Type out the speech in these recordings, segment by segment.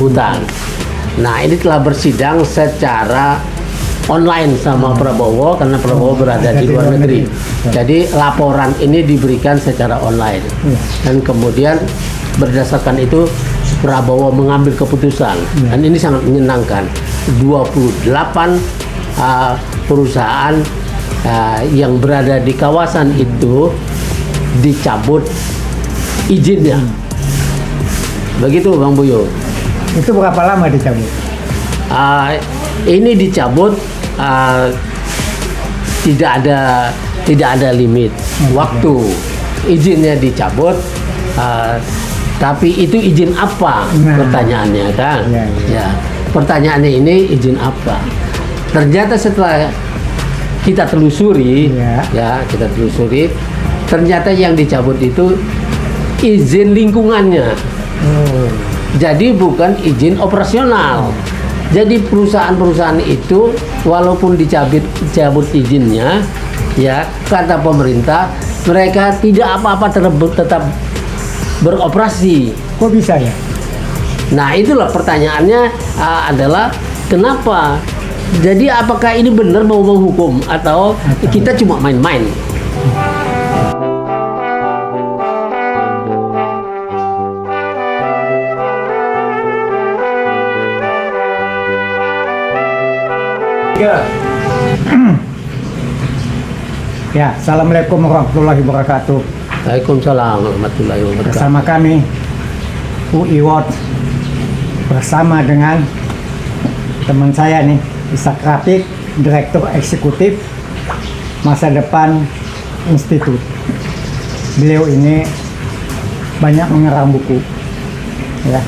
hutan. Nah, ini telah bersidang secara online sama Prabowo karena Prabowo berada di luar negeri. Jadi laporan ini diberikan secara online. Dan kemudian berdasarkan itu Prabowo mengambil keputusan. Dan ini sangat menyenangkan. 28 perusahaan yang berada di kawasan itu dicabut izinnya. Begitu Bang Buyo. Itu berapa lama dicabut? Ini dicabut tidak ada limit waktu. Izinnya dicabut, tapi itu izin apa? Pertanyaannya kan? Ya. Pertanyaannya ini izin apa? Ternyata setelah kita telusuri, kita telusuri, ternyata yang dicabut itu izin lingkungannya. Jadi bukan izin operasional. Jadi perusahaan-perusahaan itu walaupun dicabut izinnya, ya kata pemerintah mereka tidak apa-apa tetap beroperasi. Kok bisa ya? Nah itulah pertanyaannya adalah kenapa? Jadi apakah ini benar mau menghukum atau kita cuma main-main? Ya, assalamualaikum warahmatullahi wabarakatuh. Waalaikumsalam warahmatullahi wabarakatuh. Bersama kami UI Watch bersama dengan teman saya nih, Ishak Rafiq, Direktur Eksekutif Masa Depan Institut. Beliau ini banyak mengarang buku, ya.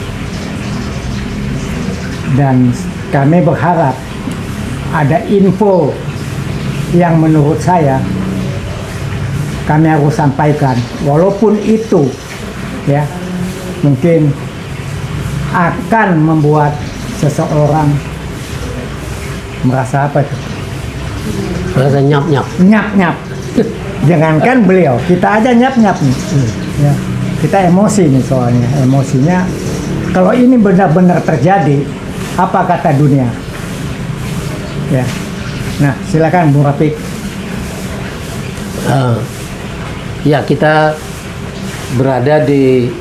Dan kami berharap ada info yang menurut saya kami harus sampaikan, walaupun itu ya mungkin akan membuat seseorang merasa apa tuh? Merasa Nyap-nyap. Jangankan beliau, kita aja nyap-nyap nih. Ya, kita emosi nih soalnya. Emosinya kalau ini benar-benar terjadi, apa kata dunia? Ya. Nah, silakan Bung Rafiq. Ya, kita berada di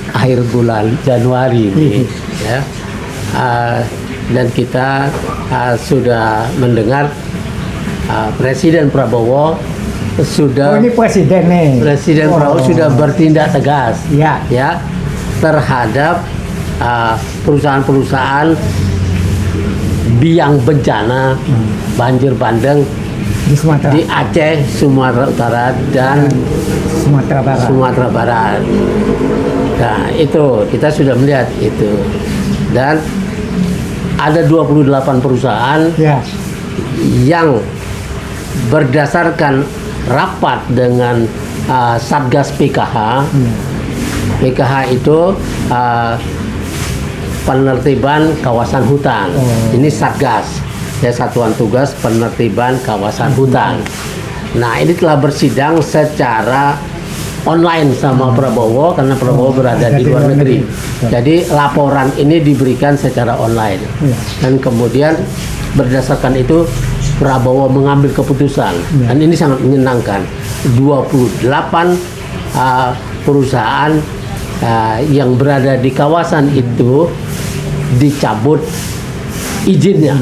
akhir bulan Januari ini, ya. Dan kita sudah mendengar Presiden Prabowo sudah. Oh, ini presiden nih. Presiden Prabowo sudah bertindak tegas, ya, terhadap perusahaan-perusahaan biang bencana banjir bandang di Aceh, Sumatera Utara dan Sumatera Barat. Nah, itu kita sudah melihat itu. Dan ada 28 perusahaan yang berdasarkan rapat dengan Satgas PKH. PKH itu penertiban kawasan hutan. Ini Satgas, ya, Satuan Tugas Penertiban Kawasan Hutan. Nah, ini telah bersidang secara online sama Prabowo karena Prabowo berada di luar negeri. Jadi laporan ini diberikan secara online. Dan kemudian berdasarkan itu Prabowo mengambil keputusan. Dan ini sangat menyenangkan. 28 perusahaan yang berada di kawasan itu dicabut izinnya.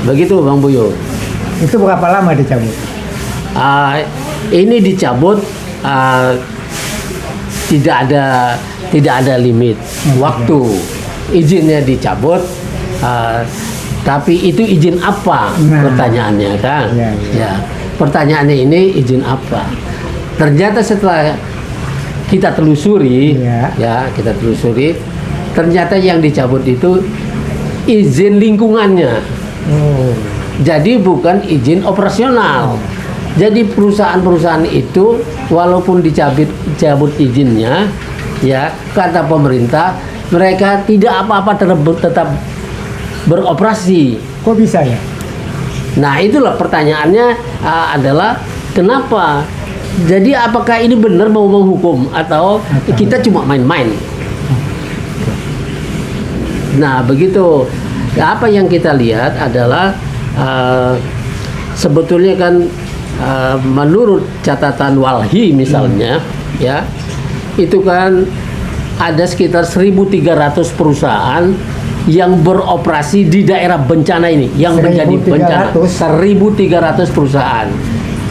Begitu Bang Buyo. Itu berapa lama dicabut? Ini dicabut tidak ada limit waktu. Izinnya dicabut, tapi itu izin apa? Pertanyaannya kan? Ya. Pertanyaannya ini izin apa? Ternyata setelah kita telusuri, kita telusuri, ternyata yang dicabut itu izin lingkungannya. Jadi bukan izin operasional. Jadi perusahaan-perusahaan itu walaupun dicabut izinnya, ya kata pemerintah mereka tidak apa-apa tetap beroperasi. Kok bisa ya? Nah itulah pertanyaannya adalah kenapa? Jadi apakah ini benar mau menghukum atau kita cuma main-main? Nah, begitu. Apa yang kita lihat adalah sebetulnya kan menurut catatan Walhi misalnya, ya, itu kan ada sekitar 1.300 perusahaan yang beroperasi di daerah bencana ini, yang menjadi bencana. 1.300 perusahaan.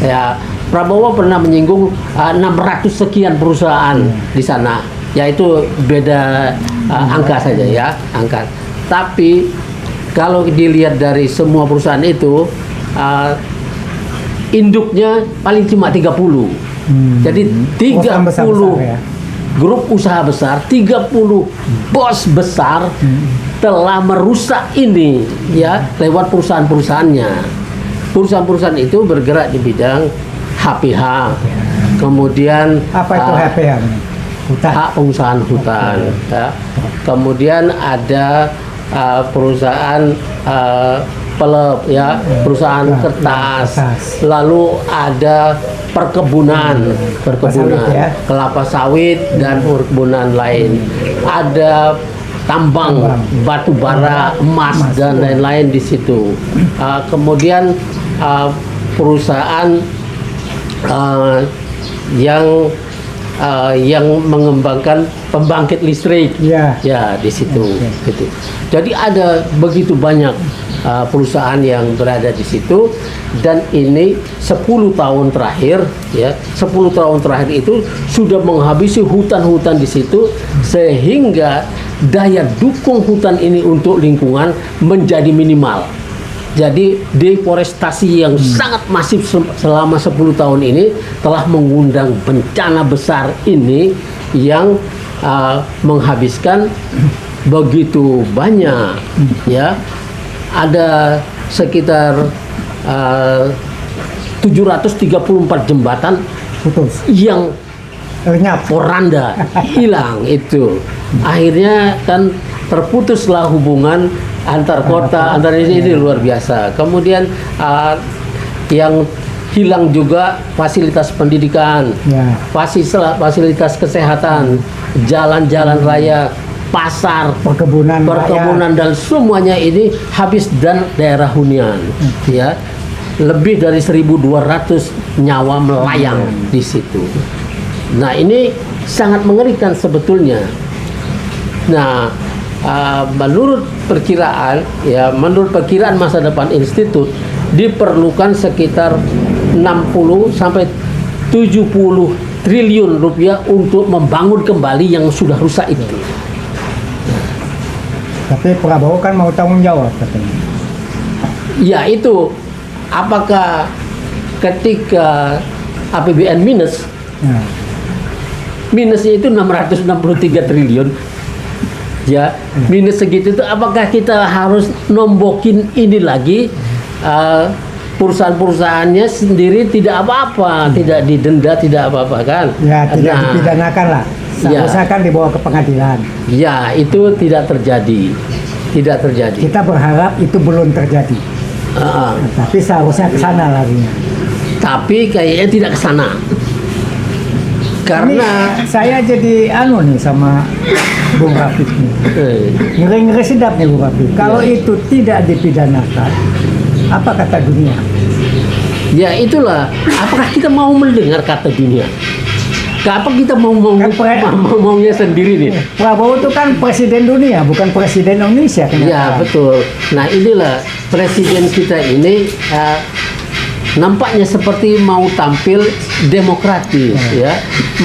Ya, Prabowo pernah menyinggung 600 sekian perusahaan di sana. Ya, itu beda angka saja ya, angka. Tapi kalau dilihat dari semua perusahaan itu, induknya paling cuma 30. Jadi 30 besar, ya. grup usaha besar, 30 bos besar telah merusak ini ya lewat perusahaan-perusahaannya. Perusahaan-perusahaan itu bergerak di bidang HPH. Kemudian Apa itu HPH? Hutan. hak pengusahaan hutan. Ya. Kemudian ada perusahaan pelep ya, perusahaan kertas. Lalu ada perkebunan, sawit, ya. kelapa sawit dan perkebunan lain. Ada tambang, batu bara, emas dan lain-lain di situ. Kemudian perusahaan yang mengembangkan pembangkit listrik, Ya. ya di situ. Gitu. Jadi ada begitu banyak perusahaan yang berada di situ, dan ini 10 tahun terakhir, ya 10 tahun terakhir itu sudah menghabisi hutan-hutan di situ, sehingga daya dukung hutan ini untuk lingkungan menjadi minimal. Jadi deforestasi yang sangat masif selama 10 tahun ini telah mengundang bencana besar ini yang menghabiskan begitu banyak, ya. Ada sekitar 734 jembatan Putus. yang Lenyap. poranda, hilang itu. Akhirnya kan terputuslah hubungan antar kota, antar ini luar biasa. Kemudian yang hilang juga fasilitas pendidikan, Ya. fasilitas kesehatan, jalan-jalan raya, pasar, Perkebunan. dan semuanya ini habis, dan daerah hunian, ya. Lebih dari 1.200 nyawa melayang di situ. Nah, ini sangat mengerikan sebetulnya. Nah, menurut perkiraan, ya, menurut perkiraan masa depan institut, diperlukan sekitar 60 sampai 70 triliun rupiah untuk membangun kembali yang sudah rusak itu. Tapi Prabowo kan mau tanggung jawab katanya. Ya, itu apakah ketika APBN minus, Ya. minusnya itu 663 triliun, ya, minus segitu itu, apakah kita harus nombokin ini lagi? Perusahaan-perusahaannya sendiri tidak apa-apa, tidak didenda, tidak apa-apa kan? Ya, tidak Nah, dipidanakan lah. Seharusnya kan dibawa ke pengadilan. ya, itu tidak terjadi, tidak terjadi. Kita berharap itu belum terjadi. Ah, Tapi seharusnya ke sana larinya. tapi kayaknya tidak ke sana. Karena Ini saya jadi nih sama Bung Rafiq nih. Ngeri-ngeri sedap nih Bung Rafiq. Kalau Ya. itu tidak dipidanakan, apa kata dunia? ya itulah, apakah kita mau mendengar kata dunia? Apa kita maunya sendiri nih? Prabowo itu kan presiden dunia, bukan presiden Indonesia. Ya, betul. Nah, inilah presiden kita ini nampaknya seperti mau tampil demokratis, ya,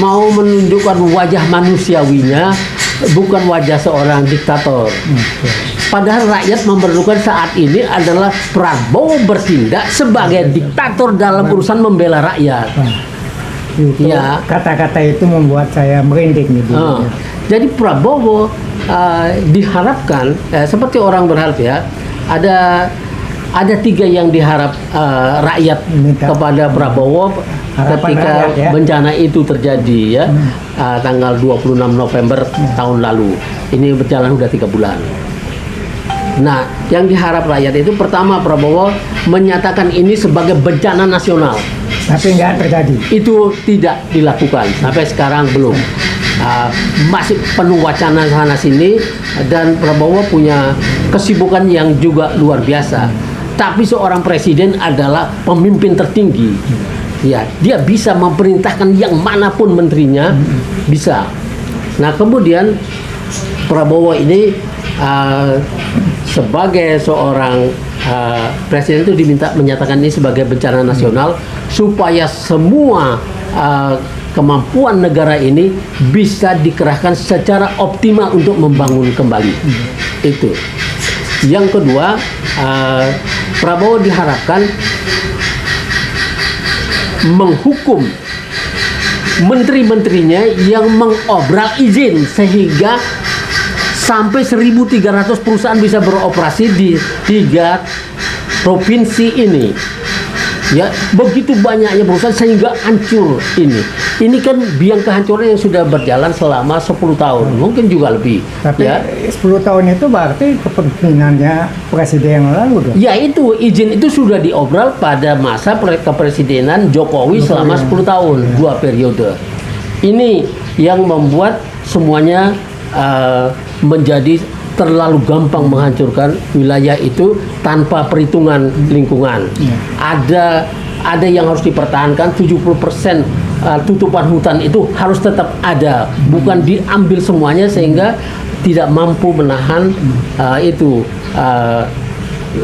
mau menunjukkan wajah manusiawinya, bukan wajah seorang diktator. Padahal rakyat memerlukan saat ini adalah Prabowo bertindak sebagai diktator dalam urusan membela rakyat. Itu, Ya. kata-kata itu membuat saya merinding nih. Jadi Prabowo diharapkan, seperti orang berharap, ya, ada 3 yang diharap rakyat Minta. kepada Prabowo Harapan ketika rakyat, ya. bencana itu terjadi, ya, tanggal 26 November tahun lalu. Ini berjalan udah 3 bulan. Nah, yang diharap rakyat itu pertama, Prabowo menyatakan ini sebagai bencana nasional. Tapi nggak terjadi. Itu tidak dilakukan sampai sekarang belum. masih penuh wacana sana sini, dan Prabowo punya kesibukan yang juga luar biasa. Tapi seorang presiden adalah pemimpin tertinggi. Ya, dia bisa memerintahkan yang manapun menterinya, bisa. Nah, kemudian Prabowo ini sebagai seorang presiden itu diminta menyatakan ini sebagai bencana nasional supaya semua kemampuan negara ini bisa dikerahkan secara optimal untuk membangun kembali. Itu. Yang kedua, Prabowo diharapkan menghukum menteri-menterinya yang mengobral izin sehingga sampai 1.300 perusahaan bisa beroperasi di 3 provinsi ini. Ya, begitu banyaknya perusahaan sehingga hancur ini. Ini kan biang kehancuran yang sudah berjalan selama 10 tahun, mungkin juga lebih. Tapi ya. 10 tahun itu berarti kepemimpinannya presiden yang lalu dong. Ya, itu izin itu sudah diobral pada masa kepresidenan Jokowi selama 10 tahun, 2 periode. Ini yang membuat semuanya menjadi terlalu gampang menghancurkan wilayah itu tanpa perhitungan lingkungan. Ada yang harus dipertahankan, 70% tutupan hutan itu harus tetap ada, bukan diambil semuanya sehingga tidak mampu menahan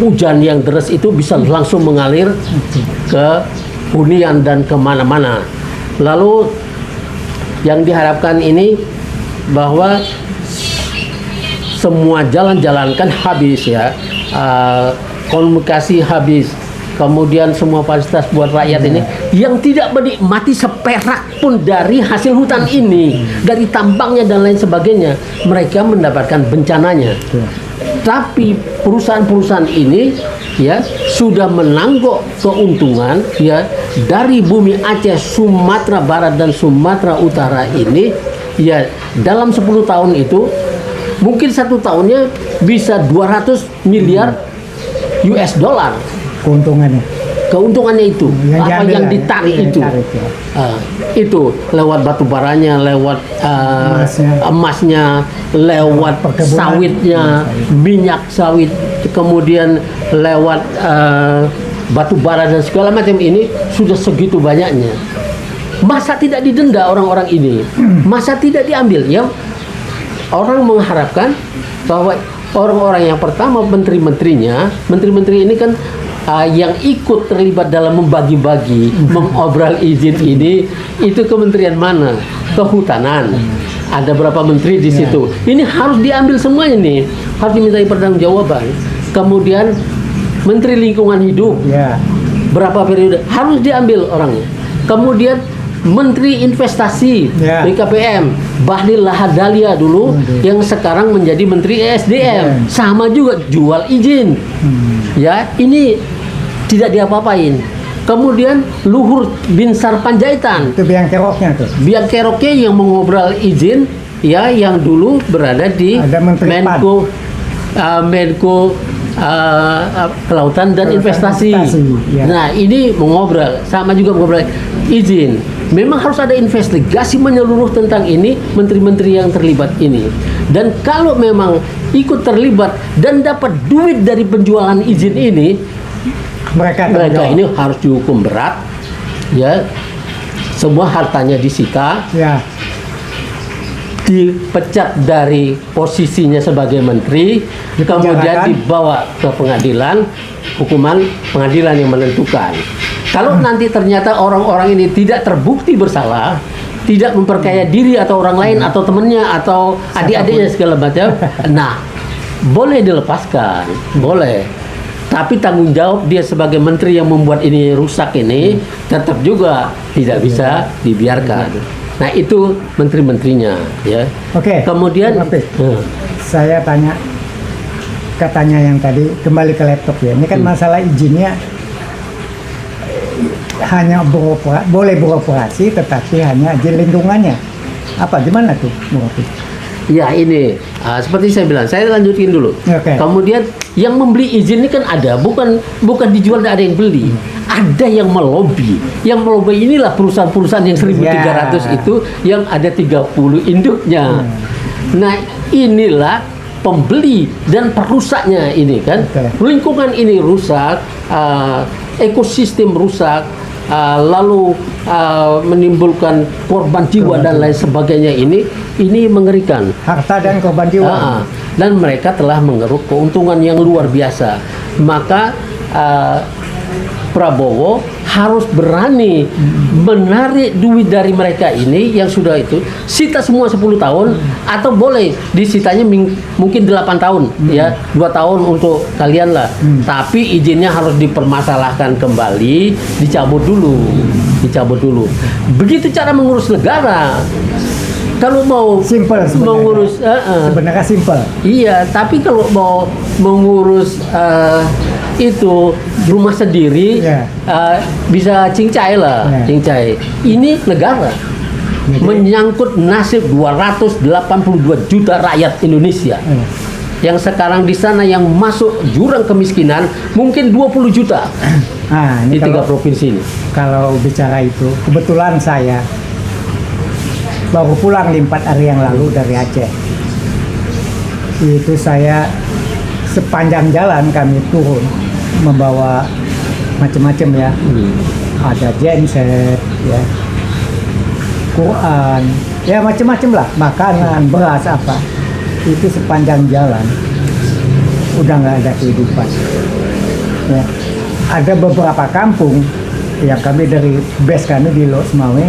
hujan yang deras itu bisa langsung mengalir ke hunian dan kemana-mana. Lalu yang diharapkan ini bahwa semua jalan-jalan kan habis ya, komunikasi habis, kemudian semua fasilitas buat rakyat ini yang tidak menikmati seperak pun dari hasil hutan ini, dari tambangnya dan lain sebagainya, mereka mendapatkan bencananya. Tapi perusahaan-perusahaan ini ya sudah menangguk keuntungan ya dari bumi Aceh, Sumatera Barat dan Sumatera Utara ini ya dalam 10 tahun itu mungkin 1 tahunnya bisa 200 miliar US dollar keuntungannya itu yang ditarik itu itu lewat batu baranya, lewat emasnya, lewat sawitnya, minyak sawit, kemudian lewat batu bara dan segala macam. Ini sudah segitu banyaknya, masa tidak didenda orang-orang ini, masa tidak diambil ya. Orang mengharapkan bahwa orang-orang yang pertama menteri-menteri ini kan yang ikut terlibat dalam membagi-bagi, mengobral izin ini, itu kementerian mana? Kehutanan. Ada berapa menteri di situ? Ini harus diambil semuanya nih, harus dimintai pertanggungjawaban. Kemudian Menteri Lingkungan Hidup, berapa periode harus diambil orangnya. Kemudian Menteri Investasi, BKPM, Bahlil Lahadalia dulu, yang sekarang menjadi Menteri ESDM, sama juga jual izin. Ya, ini tidak diapa-apain. Kemudian Luhur Binsar Panjaitan, itu biang keroknya tuh. Biang keroknya yang mengobral izin, ya, yang dulu berada di Menko Kelautan dan Investasi. Nah, ini mengobral, sama juga mengobral izin. Memang harus ada investigasi menyeluruh tentang ini, menteri-menteri yang terlibat ini. Dan kalau memang ikut terlibat dan dapat duit dari penjualan izin ini, mereka ini harus dihukum berat, ya. Semua hartanya disita, dipecat dari posisinya sebagai menteri, kemudian dibawa ke pengadilan, hukuman pengadilan yang menentukan. Kalau nanti ternyata orang-orang ini tidak terbukti bersalah, tidak memperkaya diri atau orang lain atau temannya atau adik-adiknya segala macam, nah boleh dilepaskan, boleh. Tapi tanggung jawab dia sebagai menteri yang membuat ini rusak ini tetap juga tidak bisa dibiarkan. Nah, itu menteri-menterinya, ya. Oke. Kemudian saya katanya yang tadi kembali ke laptop ya. Ini kan masalah izinnya hanya boleh beroperasi, tetapi hanya izin lingkungannya. Apa gimana tuh, Bu Rofi? Ya ini seperti saya bilang, saya lanjutin dulu. Oke. Kemudian yang membeli izin ini kan ada, bukan dijual, tidak ada yang beli. Ada yang melobi. Yang melobi inilah perusahaan-perusahaan yang 1.300 Ya. itu yang ada 30 induknya. Nah inilah pembeli dan perusaknya ini kan. Oke. Lingkungan ini rusak, ekosistem rusak. Lalu menimbulkan korban jiwa dan lain sebagainya, ini mengerikan. Harta dan korban jiwa. Dan mereka telah mengeruk keuntungan yang luar biasa. Maka Prabowo harus berani menarik duit dari mereka ini yang sudah itu, sita semua 10 tahun atau boleh disitanya mungkin 8 tahun ya, 2 tahun untuk kalian lah. Tapi izinnya harus dipermasalahkan kembali, dicabut dulu. Begitu cara mengurus negara. Kalau mau Simple sebenarnya. mengurus Sebenarnya simple. iya, tapi kalau mau mengurus itu rumah sendiri, Iya. bisa cincai lah, Iya. cincai. Ini negara menyangkut nasib 282 juta rakyat Indonesia. Yang sekarang di sana yang masuk jurang kemiskinan mungkin 20 juta Nah, di ini 3 kalau, provinsi ini. kalau bicara itu, kebetulan saya baru pulang 4 hari yang lalu dari Aceh. Itu saya sepanjang jalan kami turun membawa macam-macam ya. Ada genset, ya, Quran, ya macam-macam lah, makanan, beras apa. Itu sepanjang jalan udah nggak ada kehidupan. Ya. Ada beberapa kampung yang kami dari base kami di Lok Semawe,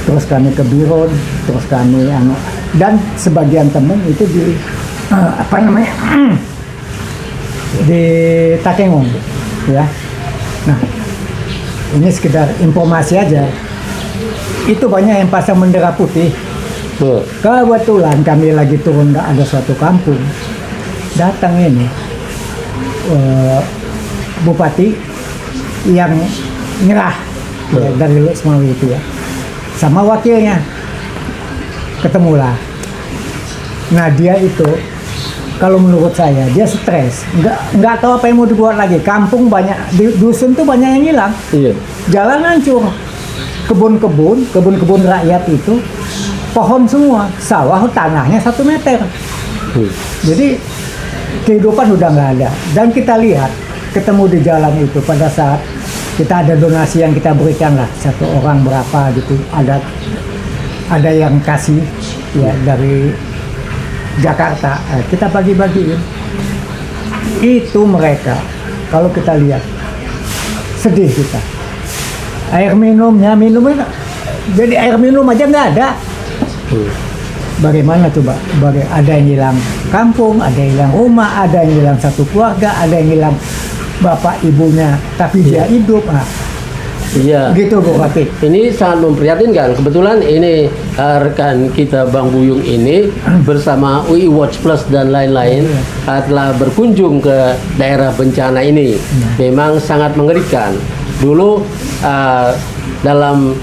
terus kami ke Biron, terus kami dan sebagian teman itu di apa namanya di Takengong, ya. Nah, ini sekedar informasi aja. Itu banyak yang pasang bendera putih. Tuh. Kebetulan kami lagi turun ada suatu kampung, datang ini bupati yang nyerah ya, dari Lok Semawe itu ya, sama wakilnya ketemulah. Nah dia itu kalau menurut saya dia stres, nggak tahu apa yang mau dibuat lagi. Kampung banyak di dusun tuh banyak yang hilang, Iya. jalan hancur, kebun-kebun rakyat itu pohon semua, sawah tanahnya 1 meter. Jadi kehidupan udah nggak ada. Dan kita lihat ketemu di jalan itu pada saat kita ada donasi yang kita berikan lah, 1 orang berapa gitu, ada yang kasih ya dari Jakarta, kita bagi-bagiin. Itu mereka kalau kita lihat sedih kita. Air minumnya jadi air minum aja nggak ada. Bagaimana coba? Ada yang hilang kampung, ada yang hilang rumah, ada yang hilang satu keluarga, ada yang hilang bapak ibunya, tapi dia hidup. Iya. Gitu Bu Rafiq. Ini sangat memprihatinkan. Kebetulan ini rekan kita Bang Buyung ini bersama UI Watch Plus dan lain-lain telah berkunjung ke daerah bencana ini. Memang sangat mengerikan. Dulu dalam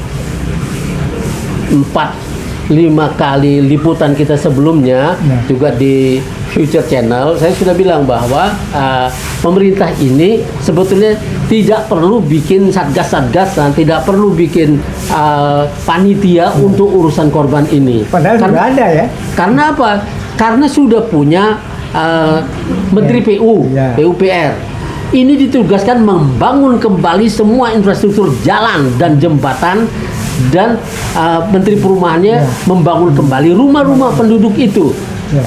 4-5 kali liputan kita sebelumnya juga di Future Channel, saya sudah bilang bahwa pemerintah ini sebetulnya tidak perlu bikin satgas-satgasan, tidak perlu bikin panitia untuk urusan korban ini. Padahal sudah ada ya. Karena apa? Karena sudah punya Menteri PU, Ya. PUPR. Ini ditugaskan membangun kembali semua infrastruktur jalan dan jembatan, dan Menteri Perumahannya membangun kembali rumah-rumah penduduk itu Ya.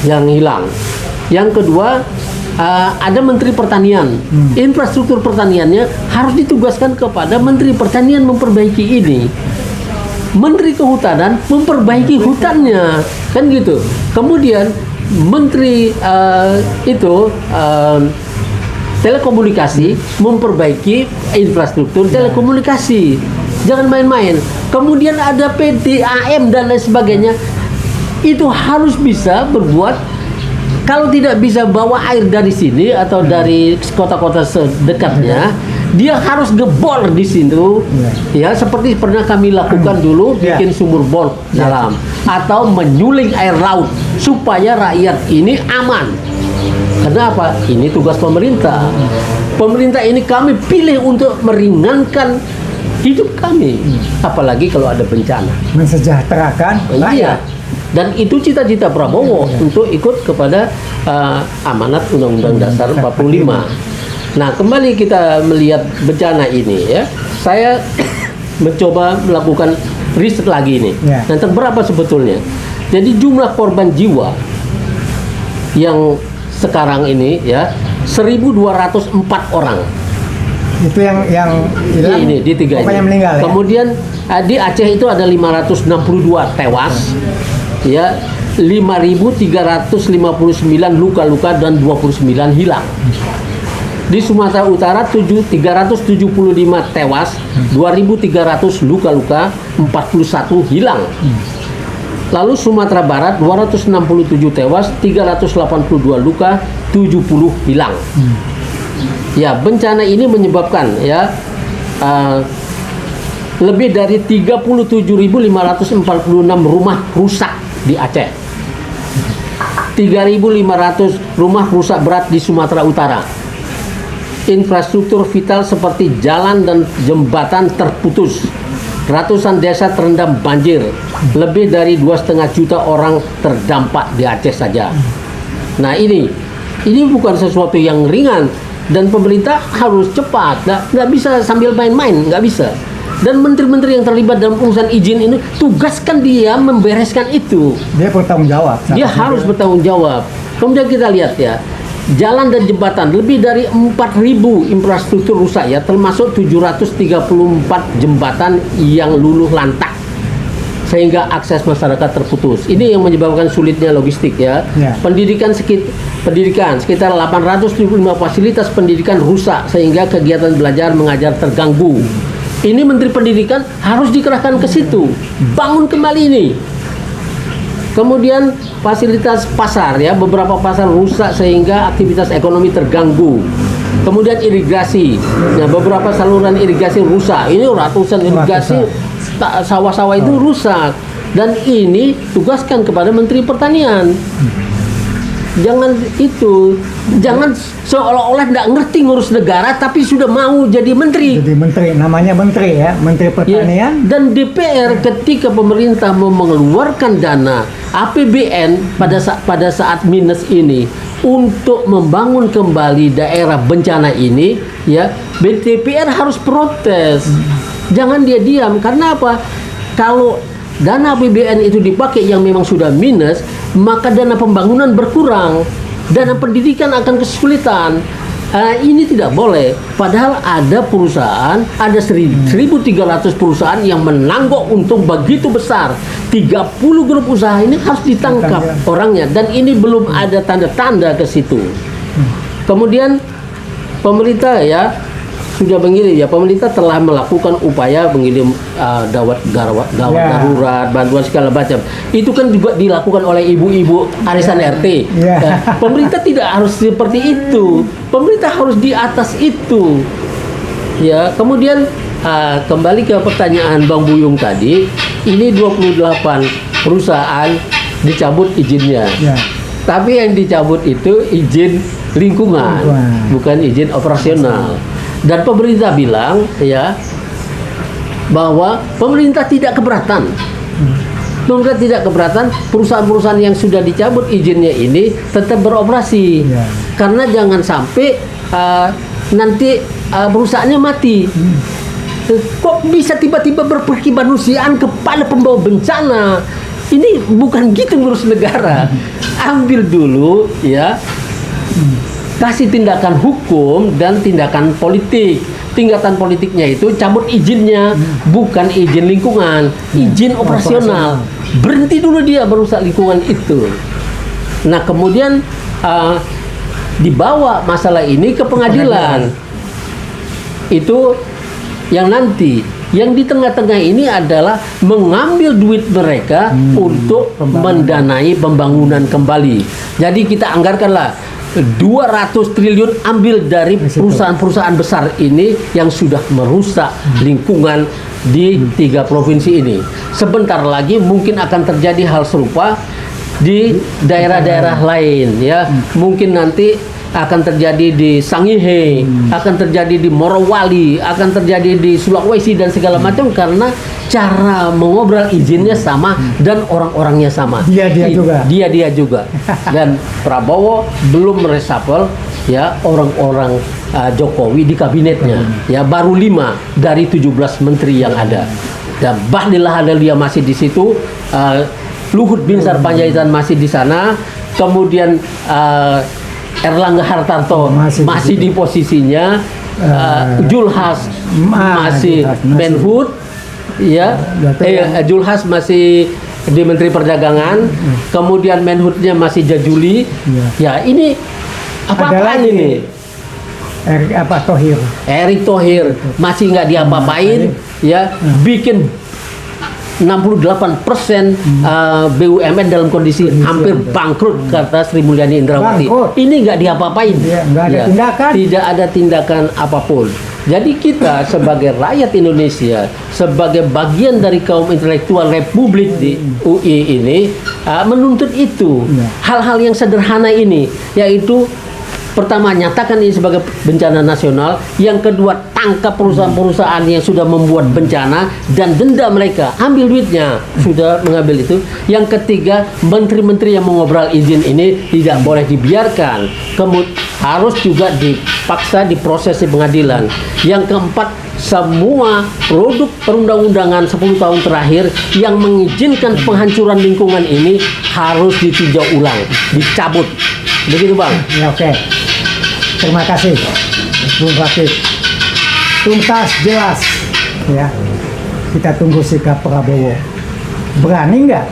yang hilang. Yang kedua, ada Menteri Pertanian. Infrastruktur pertaniannya harus ditugaskan kepada Menteri Pertanian memperbaiki ini. Menteri Kehutanan memperbaiki hutannya, kan gitu. Kemudian Menteri Telekomunikasi memperbaiki infrastruktur telekomunikasi. Jangan main-main. Kemudian ada PDAM dan lain sebagainya. Itu harus bisa berbuat. Kalau tidak bisa bawa air dari sini atau dari kota-kota sedekatnya, dia harus gebor di situ, ya seperti pernah kami lakukan dulu, bikin sumur bor dalam, atau menyuling air laut supaya rakyat ini aman. Kenapa? Ini tugas pemerintah. Pemerintah ini kami pilih untuk meringankan hidup kami, apalagi kalau ada bencana. Mensejahterakan Iya. rakyat. Dan itu cita-cita Prabowo untuk ikut kepada amanat Undang-Undang Dasar 45. Nah, kembali kita melihat bencana ini ya. Saya mencoba melakukan riset lagi nih. Dan berapa sebetulnya? Jadi jumlah korban jiwa yang sekarang ini ya 1.204 orang. Itu yang hilang. Ini di tiga ini. Yang meninggal ya. Kemudian di Aceh itu ada 562 tewas. Ya, 5.359 luka-luka dan 29 hilang. Di Sumatera Utara 375 tewas, 2.300 luka-luka, 41 hilang. Lalu Sumatera Barat 267 tewas, 382 luka, 70 hilang. Ya, bencana ini menyebabkan ya lebih dari 37.546 rumah rusak di Aceh. 3.500 rumah rusak berat di Sumatera Utara. Infrastruktur vital seperti jalan dan jembatan terputus. Ratusan desa terendam banjir. Lebih dari 2,5 juta orang terdampak di Aceh saja. Nah, ini bukan sesuatu yang ringan, dan pemerintah harus cepat. Nggak bisa sambil main-main, nggak bisa. Dan menteri-menteri yang terlibat dalam urusan izin ini, tugaskan dia membereskan itu. Dia bertanggung jawab. Dia harus bertanggung jawab. Kemudian kita lihat ya, jalan dan jembatan lebih dari 4.000 infrastruktur rusak ya, termasuk 734 jembatan yang luluh lantak sehingga akses masyarakat terputus. Ini yang menyebabkan sulitnya logistik ya. Pendidikan sekitar 875 fasilitas pendidikan rusak sehingga kegiatan belajar mengajar terganggu. Ini Menteri Pendidikan harus dikerahkan ke situ, bangun kembali ini. Kemudian fasilitas pasar ya, beberapa pasar rusak sehingga aktivitas ekonomi terganggu. Kemudian irigasi, nah beberapa saluran irigasi rusak. Ini ratusan irigasi sawah-sawah itu rusak. Dan ini tugaskan kepada Menteri Pertanian. Jangan seolah-olah tidak ngerti ngurus negara tapi sudah mau jadi menteri. Jadi menteri, namanya menteri ya, Menteri Pertanian. Ya, dan DPR ketika pemerintah mau mengeluarkan dana APBN pada saat minus ini untuk membangun kembali daerah bencana ini, ya DPR harus protes. Jangan dia diam. Karena apa? Kalau dana APBN itu dipakai yang memang sudah minus, maka dana pembangunan berkurang, dana pendidikan akan kesulitan. Ini tidak boleh. Padahal ada perusahaan, ada 1.300 perusahaan yang menangguk untung begitu besar. 30 grup usaha ini harus ditangkap orangnya, dan ini belum ada tanda-tanda ke situ. Kemudian pemerintah ya sudah mengirim ya, pemerintah telah melakukan upaya mengirim gawat darurat, bantuan segala macam. Itu kan juga dilakukan oleh ibu-ibu arisan RT. Pemerintah tidak harus seperti itu. Pemerintah harus di atas itu. Ya, kemudian kembali ke pertanyaan Bang Buyung tadi, ini 28 perusahaan dicabut izinnya. Tapi yang dicabut itu izin lingkungan, bukan izin operasional. Dan pemerintah bilang ya bahwa pemerintah tidak keberatan. Pemerintah tidak keberatan perusahaan-perusahaan yang sudah dicabut izinnya ini tetap beroperasi. Karena jangan sampai nanti perusahaannya mati. Kok bisa tiba-tiba berperkimanusiaan kepada pembawa bencana? Ini bukan gitu ngurus negara. Ambil dulu ya, kasih tindakan hukum dan tindakan politik. Tingkatan politiknya itu cabut izinnya, bukan izin lingkungan, izin operasional. Berhenti dulu dia merusak lingkungan itu. Nah, kemudian dibawa masalah ini ke pengadilan. Itu yang nanti, yang di tengah-tengah ini adalah mengambil duit mereka untuk mendanai pembangunan kembali. Jadi kita anggarkanlah 200 triliun ambil dari perusahaan-perusahaan besar ini yang sudah merusak lingkungan di 3 provinsi ini. Sebentar lagi mungkin akan terjadi hal serupa di daerah-daerah lain ya. Mungkin nanti akan terjadi di Sangihe, akan terjadi di Morowali, akan terjadi di Sulawesi dan segala macam karena cara mengobrol izinnya sama dan orang-orangnya sama. Dia juga. Dia juga. Dan Prabowo belum meresapel ya orang-orang Jokowi di kabinetnya. Ya baru 5 dari 17 menteri yang ada. Dan Bahlil Lahadalia masih di situ, Luhut Binsar Panjaitan masih di sana, kemudian Erlangga Hartarto masih di posisinya, Julhas masih Menhut, ya, Julhas masih di Menteri Perdagangan, kemudian Menhutnya masih Jajuli, ya ini apa-apaan ini? Erick Thohir masih nggak diapa-apain, ya, bikin 68% BUMN dalam kondisi hampir bangkrut kata Sri Mulyani Indrawati. Ini nggak diapa-apain, nggak ada tindakan, tidak ada tindakan apapun. Jadi kita sebagai rakyat Indonesia, sebagai bagian dari kaum intelektual Republik di UI ini menuntut itu, hal-hal yang sederhana ini, yaitu pertama, nyatakan ini sebagai bencana nasional. Yang kedua, tangkap perusahaan-perusahaan yang sudah membuat bencana dan denda mereka. Ambil duitnya, sudah mengambil itu. Yang ketiga, menteri-menteri yang mengobrol izin ini tidak boleh dibiarkan. Harus juga dipaksa diproses di pengadilan. Yang keempat, semua produk perundang-undangan 10 tahun terakhir yang mengizinkan penghancuran lingkungan ini harus ditinjau ulang, dicabut. Begitu Bang? Ya, oke. Terima kasih Bung Rafiq. Tuntas jelas ya. Kita tunggu sikap Prabowo. Berani nggak?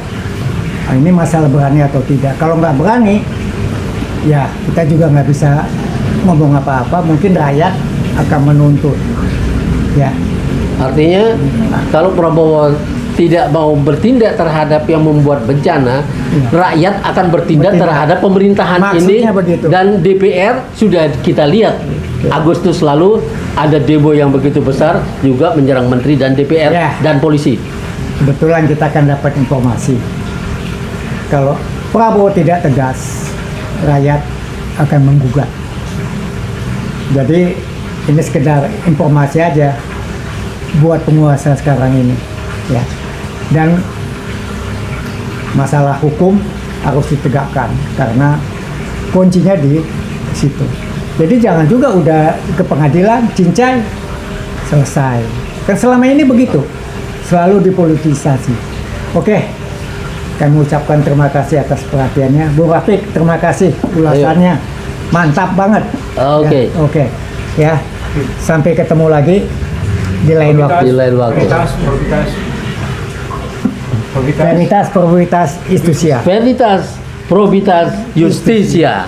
Nah, ini masalah berani atau tidak. Kalau nggak berani, ya kita juga nggak bisa ngomong apa-apa. Mungkin rakyat akan menuntut. Ya. Artinya kalau Prabowo tidak mau bertindak terhadap yang membuat bencana, rakyat akan bertindak terhadap pemerintahan ini. Begitu. Dan DPR sudah kita lihat Agustus lalu ada demo yang begitu besar juga menyerang menteri dan DPR dan polisi. Kebetulan kita akan dapat informasi kalau Prabowo tidak tegas, rakyat akan menggugat. Jadi ini sekedar informasi aja buat penguasa sekarang ini, ya. Dan masalah hukum harus ditegakkan karena kuncinya di situ. Jadi jangan juga udah ke pengadilan, cincai, selesai. Kan selama ini begitu, selalu dipolitisasi. Oke, kami ucapkan terima kasih atas perhatiannya. Bu Rafiq, terima kasih ulasannya. Mantap banget. Oke. Ya, oke. Ya, sampai ketemu lagi di lain waktu. Di lain waktu. Veritas Probitas Justitia. Veritas Probitas Justitia.